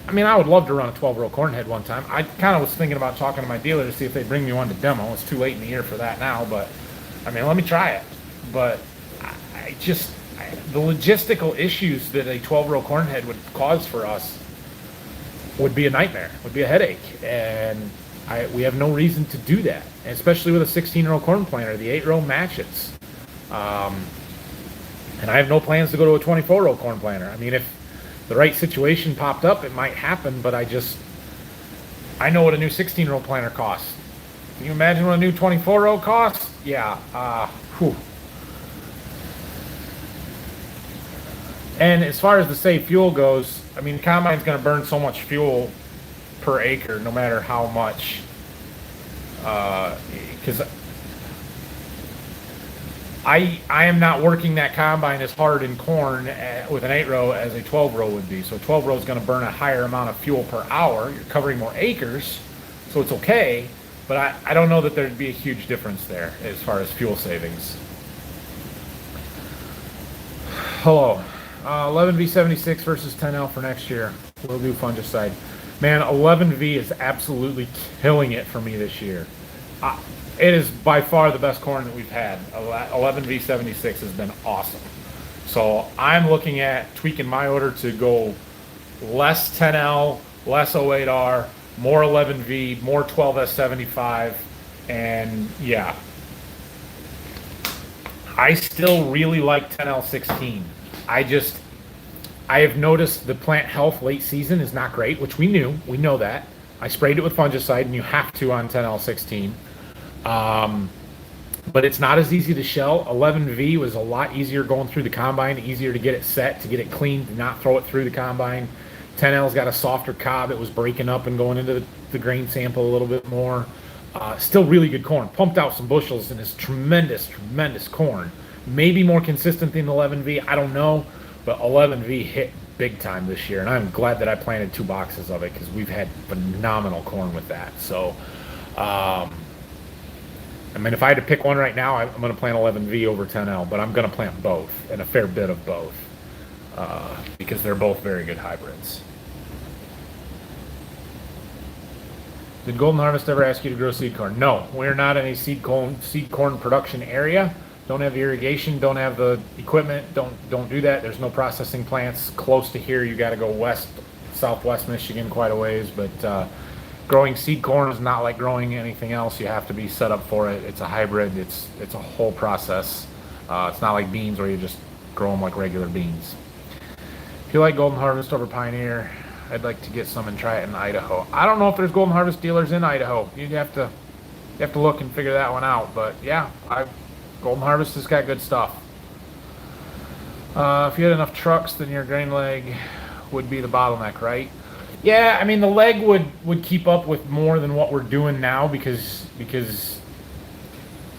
I mean, I would love to run a 12-row corn head one time. I kind of was thinking about talking to my dealer to see if they'd bring me one to demo. It's too late in the year for that now, but I mean, let me try it. But the logistical issues that a 12-row corn head would cause for us would be a nightmare, would be a headache. And we have no reason to do that, especially with a 16-row corn planter. The 8-row matches. And I have no plans to go to a 24-row corn planter. I mean, if the right situation popped up, it might happen, but I know what a new 16-row planter costs. Can you imagine what a new 24-row costs? Yeah. And as far as the save fuel goes, I mean, the combine's going to burn so much fuel per acre, no matter how much, because I am not working that combine as hard in corn with an 8-row as a 12-row would be. So a 12-row is going to burn a higher amount of fuel per hour. You're covering more acres, so it's okay, but I don't know that there'd be a huge difference there as far as fuel savings. Hello. 11V76 versus 10L for next year. We'll do fungicide. Man, 11V is absolutely killing it for me this year. It is by far the best corn that we've had. 11V76 has been awesome. So I'm looking at tweaking my order to go less 10L, less 08R, more 11V, more 12S75, and yeah. I still really like 10L16. I have noticed the plant health late season is not great, which we knew. We know that. I sprayed it with fungicide, and you have to on 10L16. But it's not as easy to shell. 11V was a lot easier going through the combine, easier to get it set, to get it clean, to not throw it through the combine. 10L's got a softer cob. It was breaking up and going into the grain sample a little bit more. Still really good corn. Pumped out some bushels and it's tremendous corn. Maybe more consistent than 11V, I don't know. But 11V hit big time this year, and I'm glad that I planted 2 boxes of it because we've had phenomenal corn with that. So, I mean, if I had to pick one right now, I'm going to plant 11V over 10L, but I'm going to plant both, and a fair bit of both, because they're both very good hybrids. Did Golden Harvest ever ask you to grow seed corn? No, we're not in a seed corn production area. Don't have the irrigation, don't have the equipment, don't do that. There's no processing plants close to here. You got to go west, southwest Michigan quite a ways, but growing seed corn is not like growing anything else. You have to be set up for it. It's a hybrid. It's a whole process. It's not like beans where you just grow them like regular beans. If you like Golden Harvest over Pioneer, I'd like to get some and try it in Idaho. I don't know if there's Golden Harvest dealers in Idaho. You have to look and figure that one out. But yeah, Golden Harvest has got good stuff. If you had enough trucks, then your grain leg would be the bottleneck, right? Yeah, I mean the leg would keep up with more than what we're doing now because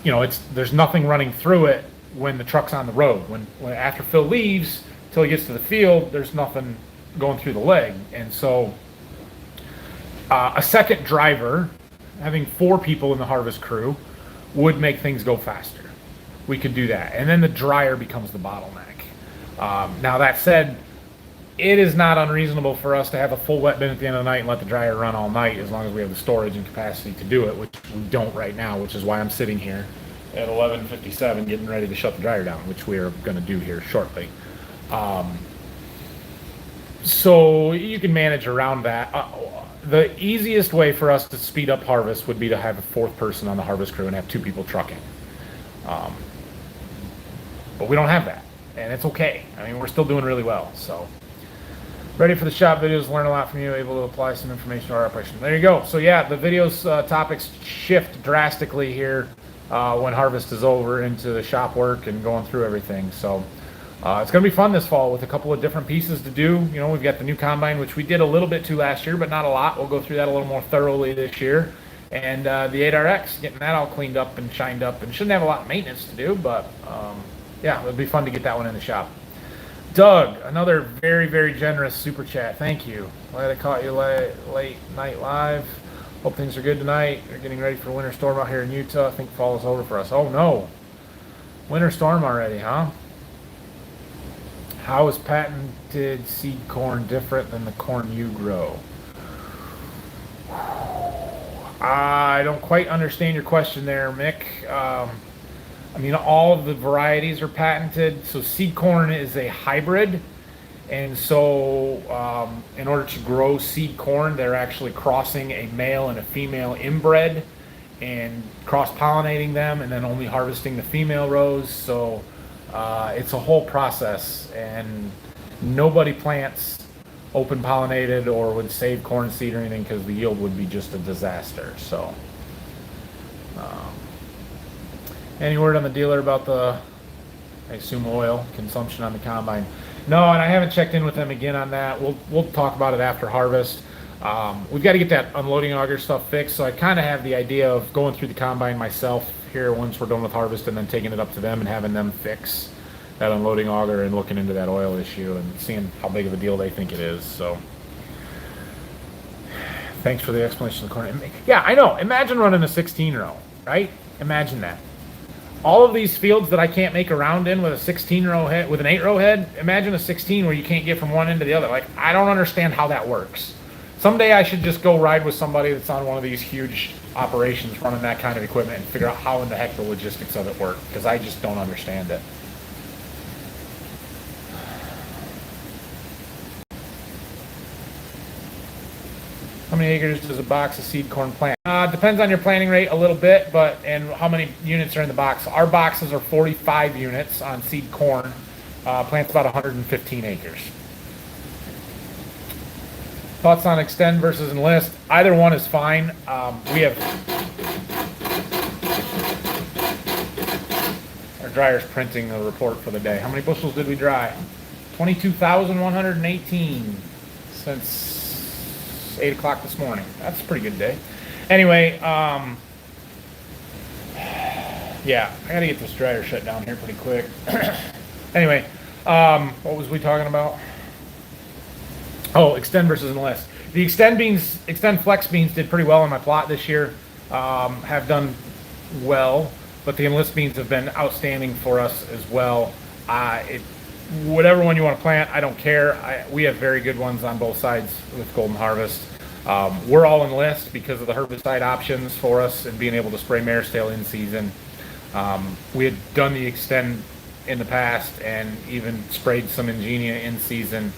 you know there's nothing running through it when the truck's on the road. When after Phil leaves till he gets to the field, there's nothing going through the leg, and so a second driver, having 4 people in the harvest crew, would make things go faster. We could do that, and then the dryer becomes the bottleneck. Now that said, it is not unreasonable for us to have a full wet bin at the end of the night and let the dryer run all night as long as we have the storage and capacity to do it, which we don't right now, which is why I'm sitting here at 11:57 getting ready to shut the dryer down, which we are going to do here shortly. So you can manage around that. The easiest way for us to speed up harvest would be to have a 4th person on the harvest crew and have 2 people trucking. But we don't have that, and it's okay. I mean, we're still doing really well, so. Ready for the shop videos, learn a lot from you, able to apply some information to our operation. There you go. So yeah, the videos topics shift drastically here when harvest is over into the shop work and going through everything. So it's going to be fun this fall with a couple of different pieces to do. You know, we've got the new combine, which we did a little bit to last year, but not a lot. We'll go through that a little more thoroughly this year. And the 8RX, getting that all cleaned up and shined up, and shouldn't have a lot of maintenance to do, but yeah, it'll be fun to get that one in the shop. Doug, another very, very generous super chat. Thank you. Glad I caught you late night live. Hope things are good tonight. We're getting ready for a winter storm out here in Utah. I think fall is over for us. Oh no. Winter storm already, huh? How is patented seed corn different than the corn you grow? I don't quite understand your question there, Mick. I mean, all of the varieties are patented. So seed corn is a hybrid. And so in order to grow seed corn, they're actually crossing a male and a female inbred and cross-pollinating them and then only harvesting the female rows. So it's a whole process, and nobody plants open pollinated or would save corn seed or anything because the yield would be just a disaster. So any word on the dealer about the, I assume, oil consumption on the combine? No, and I haven't checked in with them again on that. We'll talk about it after harvest. We've got to get that unloading auger stuff fixed, so I kind of have the idea of going through the combine myself here once we're done with harvest and then taking it up to them and having them fix that unloading auger and looking into that oil issue and seeing how big of a deal they think it is. So thanks for the explanation of the corn. Yeah, I know. Imagine running a 16 row, right? Imagine that. All of these fields that I can't make a round in with a 16 row head, with an 8 row head, imagine a 16 where you can't get from one end to the other. Like, I don't understand how that works. Someday I should just go ride with somebody that's on one of these huge operations running that kind of equipment and figure out how in the heck the logistics of it work, because I just don't understand it. How many acres does a box of seed corn plant? Depends on your planting rate a little bit, and how many units are in the box. Our boxes are 45 units on seed corn. Plants about 115 acres. Thoughts on extend versus enlist? Either one is fine. We have our dryer's printing a report for the day. How many bushels did we dry? 22,118 since 8 o'clock this morning. That's a pretty good day. Anyway, yeah, I gotta get this dryer shut down here pretty quick. Anyway, what was we talking about? Oh, extend versus enlist. The extend flex beans did pretty well in my plot this year. Have done well, but the enlist beans have been outstanding for us as well. Whatever one you want to plant, I don't care. We have very good ones on both sides with Golden Harvest. We're all enlist because of the herbicide options for us and being able to spray mare's tail in season. We had done the extend in the past and even sprayed some Ingenia in season,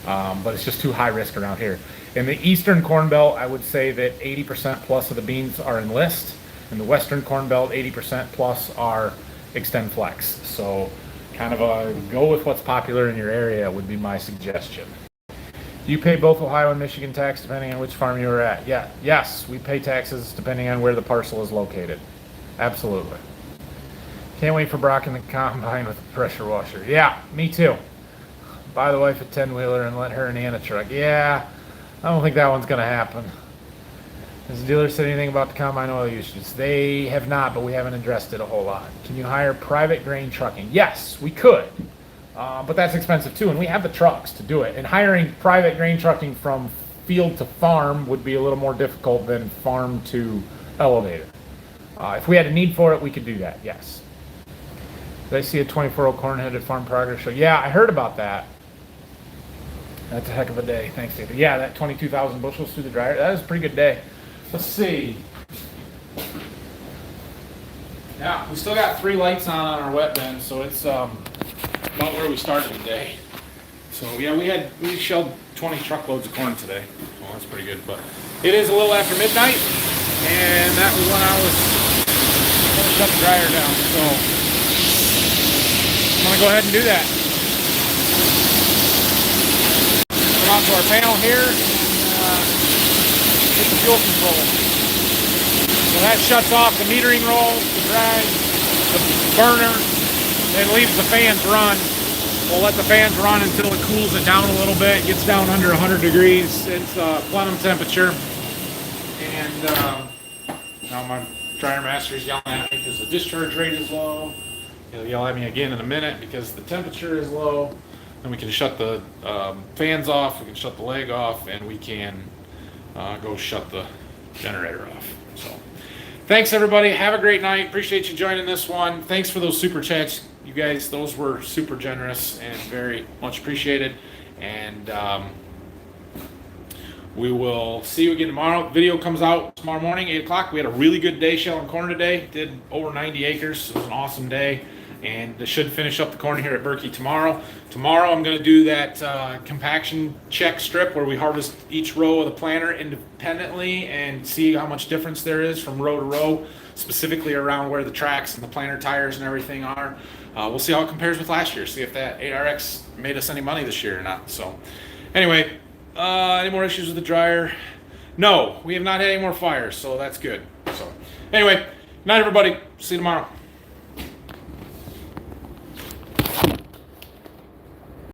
but it's just too high risk around here. In the eastern corn belt, I would say that 80% plus of the beans are enlist. In the western corn belt, 80% plus are extend flex. So kind of go with what's popular in your area would be my suggestion. Do you pay both Ohio and Michigan tax depending on which farm you are at? Yeah. Yes, we pay taxes depending on where the parcel is located. Absolutely. Can't wait for Brock in the combine with the pressure washer. Yeah, me too. Buy the wife a 10-wheeler and let her and Anna truck. Yeah, I don't think that one's going to happen. Has the dealer said anything about the combine oil usage? They have not, but we haven't addressed it a whole lot. Can you hire private grain trucking? Yes, we could. But that's expensive too, and we have the trucks to do it. And hiring private grain trucking from field to farm would be a little more difficult than farm to elevator. If we had a need for it, we could do that, yes. Did I see a 24-year-old cornhead at Farm Progress Show? Yeah, I heard about that. That's a heck of a day. Thanks, David. Yeah, that 22,000 bushels through the dryer, that was a pretty good day. Let's see. Yeah, we still got 3 lights on our wet bin, so it's about where we started the day. So yeah, we shelled 20 truckloads of corn today. Well, that's pretty good, but it is a little after midnight, and that was when I was going to shut the dryer down. So I'm going to go ahead and do that. Come out to our panel here and hit the fuel control. So that shuts off the metering roll, the drag, the burner, then leaves the fans run. We'll let the fans run until it cools it down a little bit, gets down under 100 degrees. It's plenum temperature. And now my dryer master is yelling at me because the discharge rate is low. He'll yell at me again in a minute because the temperature is low. And we can shut the fans off, we can shut the leg off, and we can go shut the generator off. So thanks everybody, have a great night. Appreciate you joining this one. Thanks for those super chats, you guys. Those were super generous and very much appreciated. And we will see you again tomorrow. Video comes out tomorrow morning, 8 o'clock. We had a really good day shelling corn today. Did over 90 acres. It was an awesome day. And they should finish up the corn here at Berkey tomorrow. Tomorrow I'm going to do that compaction check strip where we harvest each row of the planter independently and see how much difference there is from row to row, specifically around where the tracks and the planter tires and everything are. We'll see how it compares with last year, see if that ARX made us any money this year or not. So anyway, any more issues with the dryer? No, we have not had any more fires, so that's good. So anyway, good night everybody. See you tomorrow.